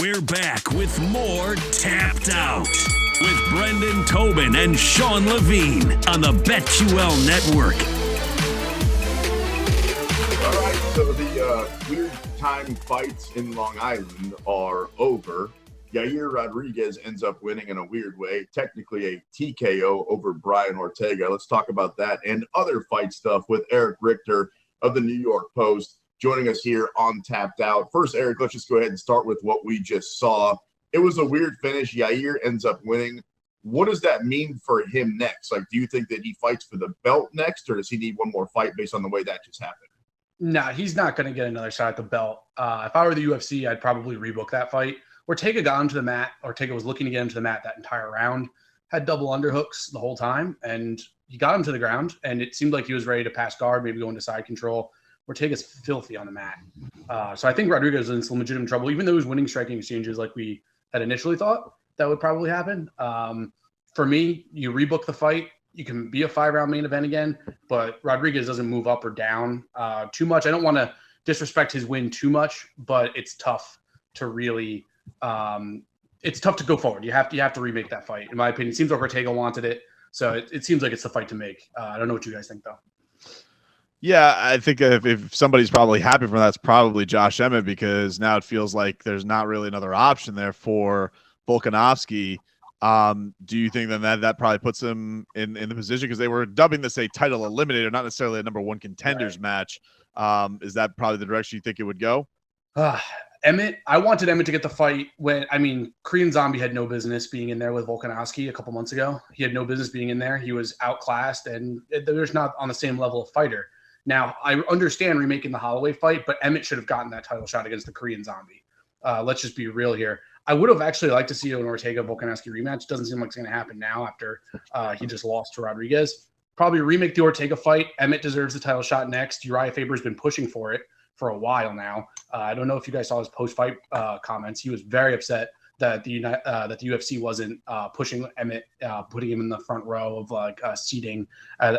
We're back with more Tapped Out with Brendan Tobin and Sean Levine on the BetQL Network. All right, so the weird time fights in Long Island are over. Yair Rodriguez ends up winning in a weird way, technically a TKO over Brian Ortega. Let's talk about that and other fight stuff with Erich Richter of the New York Post joining us here on Tapped Out. First, Eric, let's just go ahead and start with what we just saw. It was a weird finish. Yair ends up winning. What does that mean for him next? Like, do you think that he fights for the belt next, or does he need one more fight based on the way that just happened? Nah, he's not going to get another shot at the belt. If I were the UFC, I'd probably rebook that fight. Ortega got him to the mat. Ortega was looking to get him to the mat that entire round. Had double underhooks the whole time, and he got him to the ground, and it seemed like he was ready to pass guard, maybe go into side control. Ortega's filthy on the mat. So I think Rodriguez is in some legitimate trouble, even though he was winning striking exchanges like we had initially thought that would probably happen. For me, you rebook the fight. You can be a 5-round main event again, but Rodriguez doesn't move up or down too much. I don't want to disrespect his win too much, but it's tough to really it's tough to go forward. You have to remake that fight, in my opinion. It seems like Ortega wanted it, so it seems like it's the fight to make. I don't know what you guys think, though. Yeah, I think if somebody's probably happy from that, it's probably Josh Emmett, because now it feels like there's not really another option there for Volkanovski. Do you think then that probably puts him in the position, because they were dubbing this a title eliminator, not necessarily a number one contenders match? Is that probably the direction you think it would go? Emmett, I wanted Emmett to get the fight Korean Zombie had no business being in there with Volkanovski a couple months ago. He had no business being in there. He was outclassed, and there's not on the same level of fighter. Now, I understand remaking the Holloway fight, but Emmett should have gotten that title shot against the Korean Zombie. Let's just be real here. I would have actually liked to see an Ortega-Volkanovski rematch. Doesn't seem like it's going to happen now after he just lost to Rodriguez. Probably remake the Ortega fight. Emmett deserves the title shot next. Uriah Faber's been pushing for it for a while now. I don't know if you guys saw his post-fight comments. He was very upset that the UFC wasn't pushing Emmett, putting him in the front row of seating at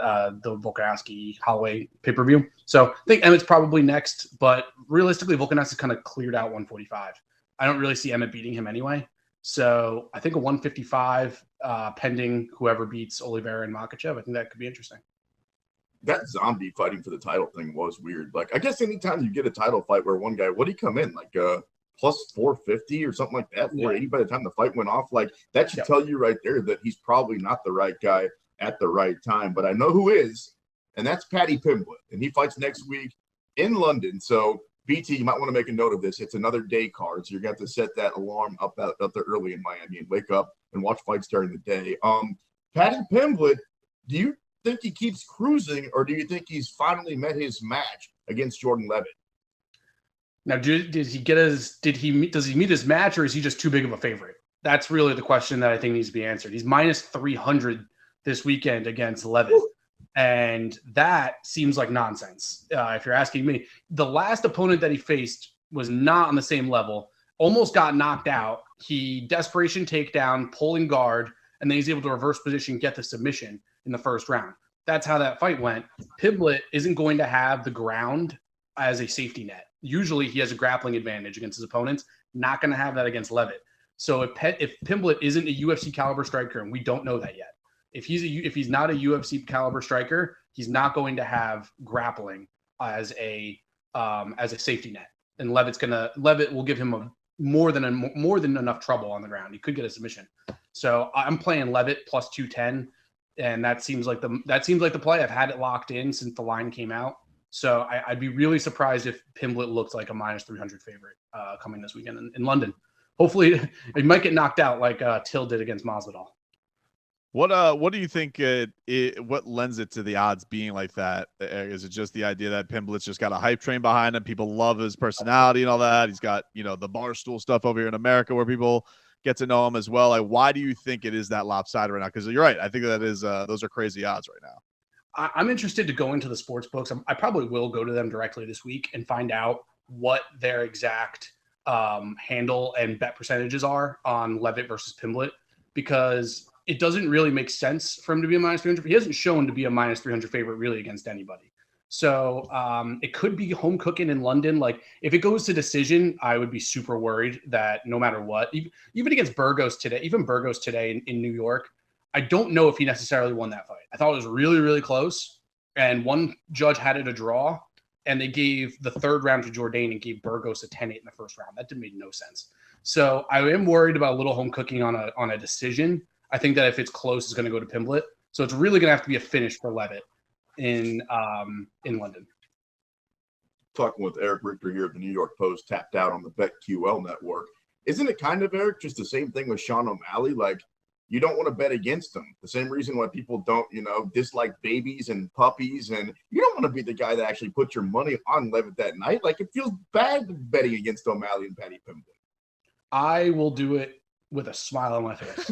the Volkanovski Holloway pay-per-view. So I think Emmett's probably next, but realistically, Volkanovski kind of cleared out 145. I don't really see Emmett beating him anyway. So I think a 155 pending whoever beats Oliveira and Makhachev. I think that could be interesting. That Zombie fighting for the title thing was weird. Like, I guess anytime you get a title fight where one guy, what did he come in? Like plus 450 or something like that, 480 by the time the fight went off. Like, that should tell you right there that he's probably not the right guy at the right time. But I know who is, and that's Paddy Pimblett. And he fights next week in London. So, BT, you might want to make a note of this. It's another day card, so you're going to have to set that alarm up there early in Miami and wake up and watch fights during the day. Paddy Pimblett, do you think he keeps cruising, or do you think he's finally met his match against Jordan Levitt? Now, does he meet his match, or is he just too big of a favorite? That's really the question that I think needs to be answered. He's minus 300 this weekend against Levitt. And that seems like nonsense. If you're asking me, the last opponent that he faced was not on the same level, almost got knocked out. He desperation takedown, pulling guard, and then he's able to reverse position, get the submission in the first round. That's how that fight went. Pimblett isn't going to have the ground as a safety net. Usually he has a grappling advantage against his opponents, not going to have that against Levitt. So if Pimblett isn't a UFC caliber striker, and we don't know that yet, if he's not a UFC caliber striker, he's not going to have grappling as a safety net. And Levitt will give him more than enough trouble on the ground. He could get a submission. So I'm playing Levitt plus 210, and that seems like the play. I've had it locked in since the line came out. So I'd be really surprised if Pimblett looked like a minus 300 favorite coming this weekend in London. Hopefully, he might get knocked out like Till did against Masvidal. What do you think? What lends it to the odds being like that? Is it just the idea that Pimblett's just got a hype train behind him? People love his personality and all that. He's got the Barstool stuff over here in America where people get to know him as well. Like, why do you think it is that lopsided right now? Because you're right. I think that is those are crazy odds right now. I'm interested to go into the sports books. I probably will go to them directly this week and find out what their exact handle and bet percentages are on Levitt versus Pimblett, because it doesn't really make sense for him to be a minus 300. He hasn't shown to be a minus 300 favorite really against anybody. So it could be home cooking in London. Like if it goes to decision, I would be super worried that no matter what, even against Burgos today, in New York, I don't know if he necessarily won that fight. I thought it was really, really close. And one judge had it a draw, and they gave the third round to Jourdain and gave Burgos a 10-8 in the first round. That made no sense. So I am worried about a little home cooking on a decision. I think that if it's close, it's going to go to Pimblett. So it's really going to have to be a finish for Levitt in London. Talking with Erich Richter here at the New York Post, tapped out on the BetQL network. Isn't it kind of, Eric, just the same thing with Sean O'Malley? Like, you don't want to bet against him. The same reason why people don't, dislike babies and puppies. And you don't want to be the guy that actually puts your money on Levitt that night. Like, it feels bad betting against O'Malley and Paddy Pimblett. I will do it with a smile on my face.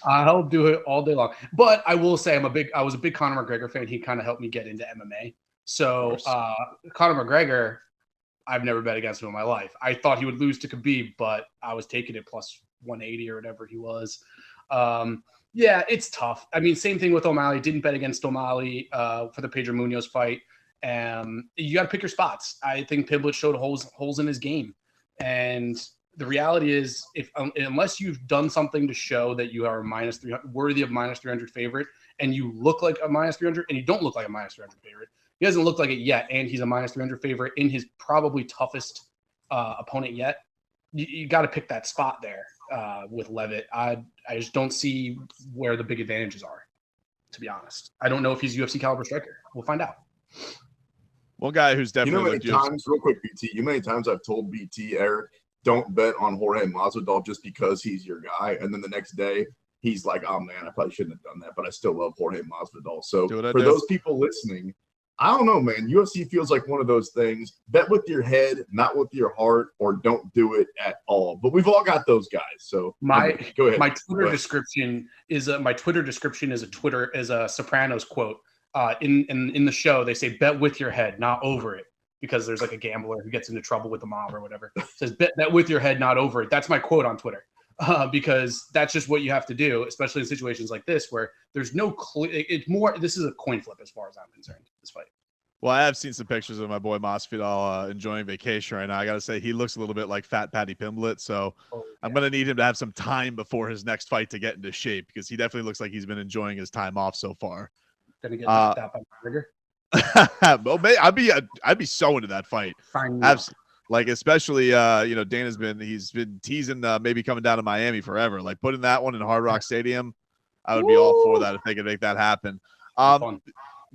I'll do it all day long. But I will say I was a big Conor McGregor fan. He kind of helped me get into MMA. So Conor McGregor, I've never bet against him in my life. I thought he would lose to Khabib, but I was taking it plus 180 or whatever he was. Yeah, it's tough. I mean, same thing with O'Malley. Didn't bet against O'Malley for the Pedro Munoz fight. You got to pick your spots. I think Pimblett showed holes in his game. And the reality is, unless you've done something to show that you are worthy of minus 300 favorite, and you look like a minus 300, and you don't look like a minus 300 favorite, he hasn't looked like it yet, and he's a minus 300 favorite in his probably toughest opponent yet. You got to pick that spot there with Levitt. I just don't see where the big advantages are, to be honest. I don't know if he's a UFC caliber striker. We'll find out. One guy who's definitely real quick, BT, many times I've told BT, Eric, don't bet on Jorge Masvidal just because he's your guy. And then the next day, he's like, oh, man, I probably shouldn't have done that, but I still love Jorge Masvidal. So for those people listening, I don't know, man. UFC feels like one of those things. Bet with your head, not with your heart, or don't do it at all. But we've all got those guys. So go ahead. My Twitter description is a Sopranos quote. In the show, they say bet with your head, not over it, because there's like a gambler who gets into trouble with the mob or whatever. It says bet with your head, not over it. That's my quote on Twitter. Because that's just what you have to do, especially in situations like this where there's no this is a coin flip as far as I'm concerned, this fight. Well, I have seen some pictures of my boy Masvidal enjoying vacation right now. I got to say, he looks a little bit like fat Paddy Pimblett, so I'm going to need him to have some time before his next fight to get into shape, because he definitely looks like he's been enjoying his time off so far. Gonna get knocked out by McGregor. Well, I'd be so into that fight. Like, especially, he's been teasing maybe coming down to Miami forever. Like, putting that one in Hard Rock Stadium, I would be all for that if they could make that happen. Going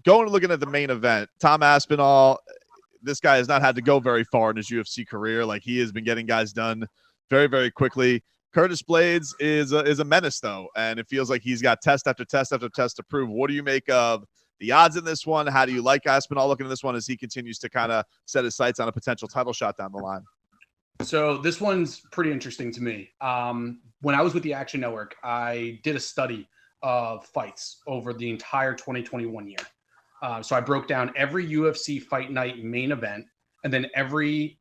and looking at the main event, Tom Aspinall, this guy has not had to go very far in his UFC career. Like, he has been getting guys done very, very quickly. Curtis Blades is a menace, though, and it feels like he's got test after test after test to prove. What do you make of the odds in this one? How do you like Aspinall looking at this one as he continues to kind of set his sights on a potential title shot down the line? So this one's pretty interesting to me. When I was with the Action Network, I did a study of fights over the entire 2021 year. So I broke down every UFC Fight Night main event and then every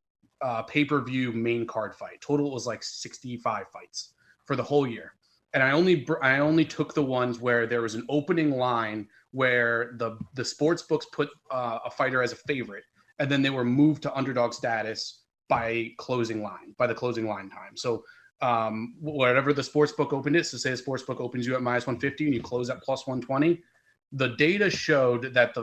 pay-per-view main card fight. Total was like 65 fights for the whole year. And I only took the ones where there was an opening line where the sports books put a fighter as a favorite, and then they were moved to underdog status by the closing line time. So whatever the sports book opened it, so say the sports book opens you at minus 150 and you close at plus 120, the data showed that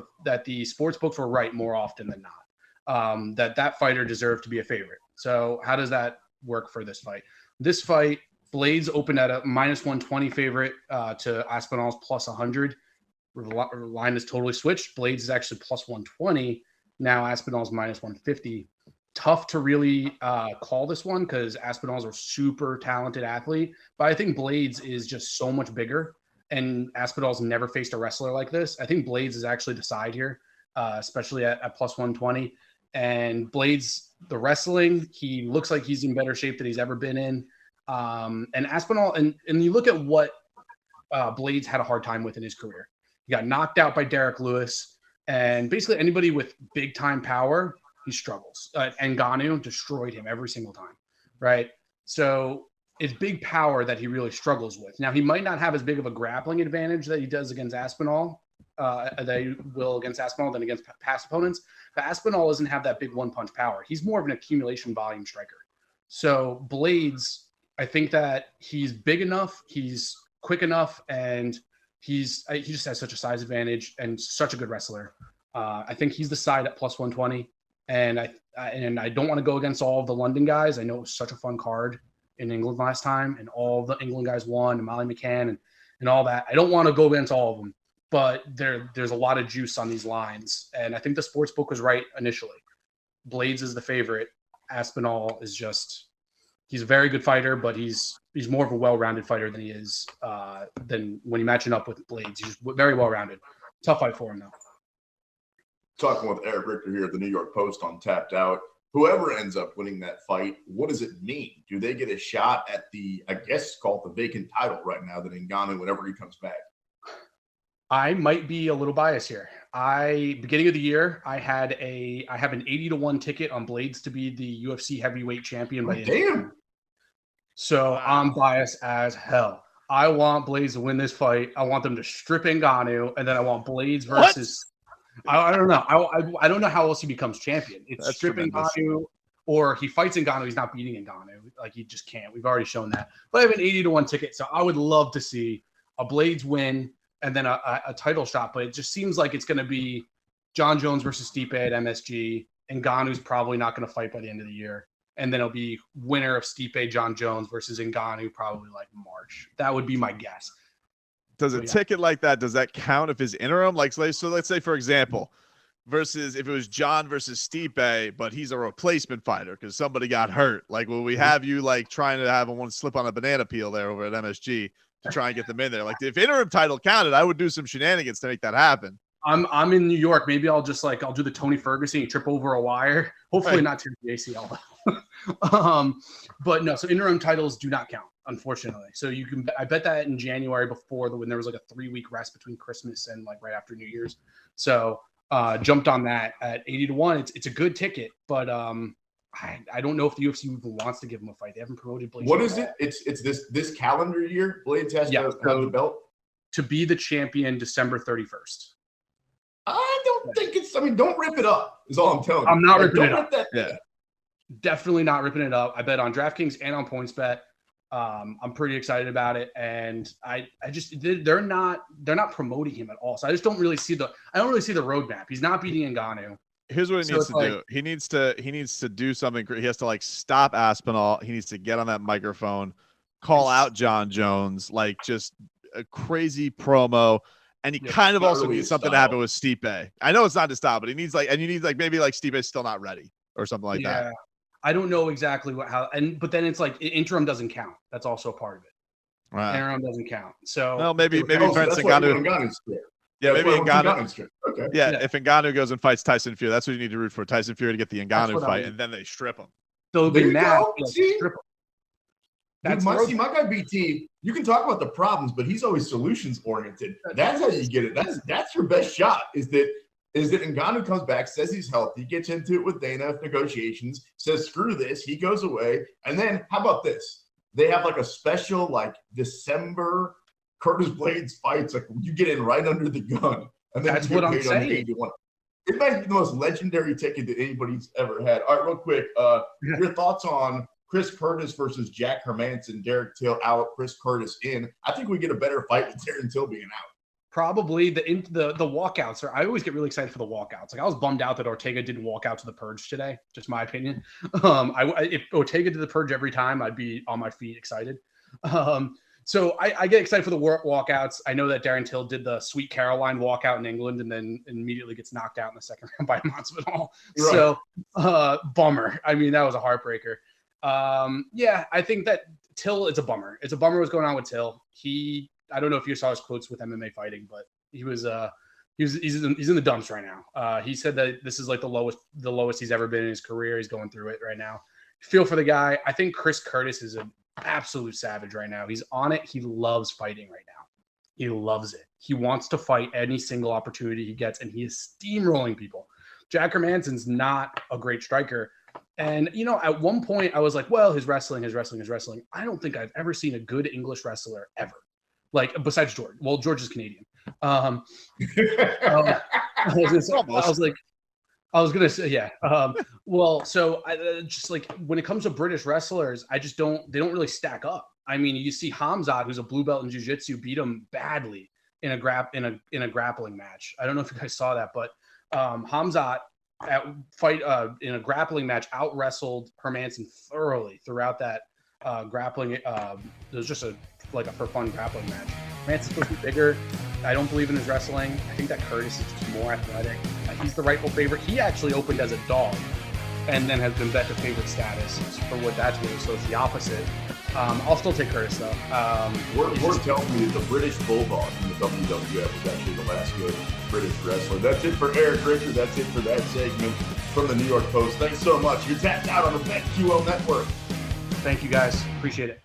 the sports books were right more often than not, that fighter deserved to be a favorite. So how does that work for this fight? This fight, Blades opened at a minus 120 favorite to Aspinall's plus 100. The line is totally switched. Blades is actually plus 120. Now Aspinall's minus 150. Tough to really call this one because Aspinall's a super talented athlete. But I think Blades is just so much bigger. And Aspinall's never faced a wrestler like this. I think Blades is actually the side here, especially at plus 120. And Blades, the wrestling, he looks like he's in better shape than he's ever been in. And Aspinall, and you look at what Blades had a hard time with in his career. He got knocked out by Derek Lewis, and basically anybody with big time power, he struggles. Ngannou destroyed him every single time, right? So it's big power that he really struggles with. Now, he might not have as big of a grappling advantage that he does against Aspinall, they will against Aspinall than against past opponents. But Aspinall doesn't have that big one-punch power. He's more of an accumulation volume striker. So Blades, I think that he's big enough, he's quick enough, and he just has such a size advantage and such a good wrestler. I think he's the side at plus 120. And I don't want to go against all of the London guys. I know it was such a fun card in England last time, and all the England guys won, and Molly McCann and all that. I don't want to go against all of them, but there's a lot of juice on these lines. And I think the sports book was right initially. Blades is the favorite. Aspinall is he's a very good fighter, but he's more of a well-rounded fighter than he is than when you match him up with Blades. He's very well-rounded. Tough fight for him, though. Talking with Erich Richter here at the New York Post on Tapped Out. Whoever ends up winning that fight, what does it mean? Do they get a shot at the, I guess, called the vacant title right now that Ngannou whenever he comes back? I might be a little biased here. Beginning of the year, I have an 80-1 ticket on Blades to be the UFC heavyweight champion. Damn. So I'm biased as hell. I want Blades to win this fight. I want them to strip Ngannou, and then I want Blades versus. I don't know. I don't know how else he becomes champion. It's stripping Ngannou, or he fights Ngannou. He's not beating Ngannou. Like, he just can't. We've already shown that. But I have an 80-1 ticket, so I would love to see a Blades win and then a title shot. But it just seems like it's going to be John Jones versus Stipe at MSG. Ngannou's probably not going to fight by the end of the year. And then it'll be winner of Stipe, John Jones versus Ngannou probably like March. That would be my guess. Does a ticket like that, does that count if his interim? So let's say, for example, versus if it was John versus Stipe, but he's a replacement fighter because somebody got hurt. Like, will we have you like trying to have one slip on a banana peel there over at MSG to try and get them in there? Like, if interim title counted, I would do some shenanigans to make that happen. I'm in New York. Maybe I'll do the Tony Ferguson, you trip over a wire. Hopefully not tear the ACL. But no, so interim titles do not count, unfortunately. So I bet that in January when there was like a 3-week rest between Christmas and like right after New Year's. So jumped on that at 80-1. It's a good ticket, but I don't know if the UFC even wants to give him a fight. They haven't promoted Blades. What is it? It's this calendar year. Blades has to have the belt to be the champion December 31st. I don't think don't rip it up is all I'm telling you. I'm not ripping it up. Yeah. Definitely not ripping it up. I bet on DraftKings and on PointsBet. I'm pretty excited about it. And they're not promoting him at all. So I just don't really see the roadmap. He's not beating Ngannou. Here's what he needs to do. He needs to do something. He has to like stop Aspinall. He needs to get on that microphone, call out John Jones, like just a crazy promo. And he kind of also needs something to happen with Stipe. I know it's not to stop, but he needs maybe Stipe's still not ready or something like that. I don't know exactly but then it's like interim doesn't count. That's also a part of it. Right. Interim doesn't count. So maybe Prince Ngannou. Yeah, maybe Ngannou. Okay. Yeah, if Ngannou goes and fights Tyson Fury, that's what you need to root for. Tyson Fury to get the Ngannou fight, and then they strip him. So it'll be mad. Strip him. That's my guy BT. You can talk about the problems, but he's always solutions oriented. That's how you get it. That's your best shot. Is that Ngannou comes back, says he's healthy, gets into it with Dana negotiations, says screw this, he goes away, and then how about this? They have like a special like December Curtis Blades fights. Like you get in right under the gun, and then that's what I'm saying. It might be the most legendary ticket that anybody's ever had. All right, real quick, your thoughts on Chris Curtis versus Jack Hermanson, Derek Till out, Chris Curtis in. I think we get a better fight with Darren Till being out. Probably the walkouts I always get really excited for the walkouts. Like I was bummed out that Ortega didn't walk out to the purge today. Just my opinion. If Ortega did the purge every time, I'd be on my feet excited. So I get excited for the walkouts. I know that Darren Till did the Sweet Caroline walkout in England and then immediately gets knocked out in the second round by Masvidal. Right. So bummer. I mean, that was a heartbreaker. I think that Till, it's a bummer. It's a bummer what's going on with Till. I don't know if you saw his quotes with MMA fighting, but he's in the dumps right now. He said that this is like the lowest he's ever been in his career. He's going through it right now. Feel for the guy. I think Chris Curtis is an absolute savage right now. He's on it. He loves fighting right now. He loves it. He wants to fight any single opportunity he gets, and he is steamrolling people. Jack Hermanson's not a great striker. And, at one point I was like, well, his wrestling. I don't think I've ever seen a good English wrestler ever. Like, besides George. Well, George is Canadian. I was gonna say, yeah. Well, so I just like when it comes to British wrestlers, they don't really stack up. I mean, you see Hamzat, who's a blue belt in jiu-jitsu, beat him badly in a grappling match. I don't know if you guys saw that, but Hamzat in a grappling match out wrestled Hermanson thoroughly throughout that grappling. It was just a for fun grappling match. Hermanson's supposed to be bigger. I don't believe in his wrestling. I think that Curtis is just more athletic. He's the rightful favorite. He actually opened as a dog and then has been bet to favorite status for what that's worth. So it's the opposite. I'll still take Curtis though. Word tells me that the British Bulldog from the WWF is actually the last good British wrestler. That's it for Erich Richter. That's it for that segment from the New York Post. Thanks so much. You're tapped out on the BetQL Network. Thank you guys. Appreciate it.